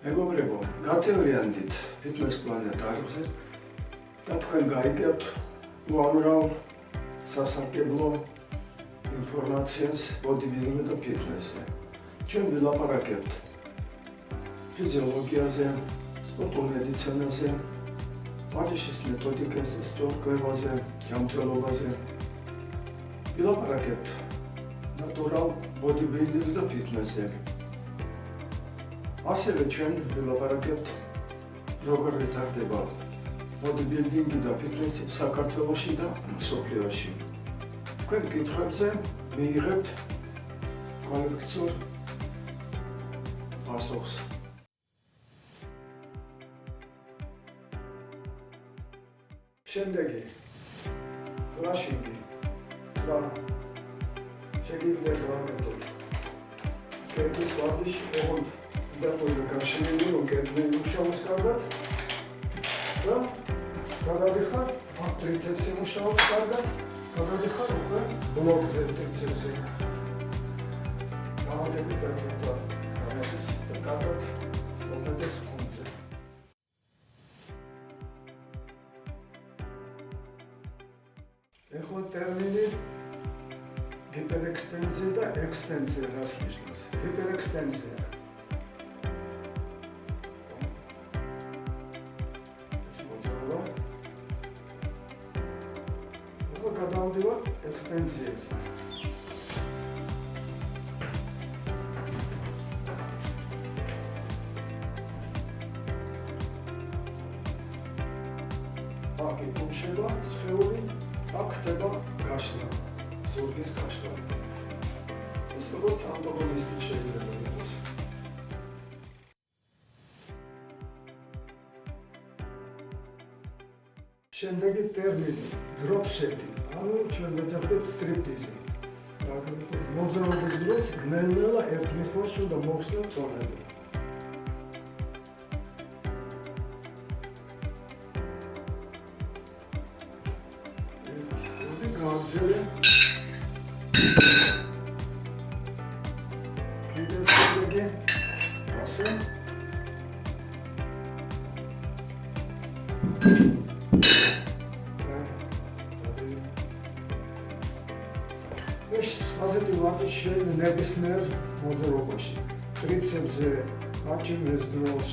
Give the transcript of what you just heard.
მეგობრებო, გათეორიანდით ფიტნეს პლანეტარზე და თქვენ გაიგებთ უამრავ სასარგებლო ინფორმაციას ბოდიბილდინგ და ფიტნესზე. ჩვენ ვილაპარაკებთ ფიზიოლოგიაზე, სპორტულ მედიცინაზე, პარიშის მეთოდიკებზე, სწორკვევაზე, ჯანმრთელობაზე. ვილაპარაკებთ ნატურალ ბოდიბილდინგ და ფიტნესზე. ასევე ჩვენ ვილაპარაკებთ როგორ ვითარდება ბოდიბილდინგი და ფიტნესი საქართველოში და მსოფლიოში. თქვენ კითხვებზე მიიღებთ კოლექტიურ პასუხს. შემდეგი ფლაშინგი და შეგიძლიათ გავაკეთოთ კედლის ვარდიში ოღონდ და გარშემო რომ კედლი მუშაობს კარგად და გადადიხარ ტრიცეპსი მუშაობს კარგად, გადადიხარ უკვე ბლოკზე ტრიცეპსი. გამოდებით და გამოდის და კარგად მომედებს კუნძზე. ეხლა ტერმინი ჰიპერექსტენზია და ექსტენზია რას ნიშნავს? ჰიპერექსტენზია გადავდივარ ექსტენზიებზე. აქ იკუმშება სხეული, აქ ხდება გაშლა, ზურგის გაშლა. ეს როგორც ანტაგონისტი შეიძლება იყოს. შემდეგი ტერმინი დროპ-სეტი. ანუ ჩვენ ვეძახდეთ სტრიპტიზი. მოძრაობის დროს ნელ-ნელა ერთმის მას უნდა მოხსნათ წონები. ერთი გავაგზავნე. კიდევ შემდეგი ასე. ასეთი ვარჯიში ნებისმიერ მოძრაობაში ტრიცეპსზე, მაჩინგის დროს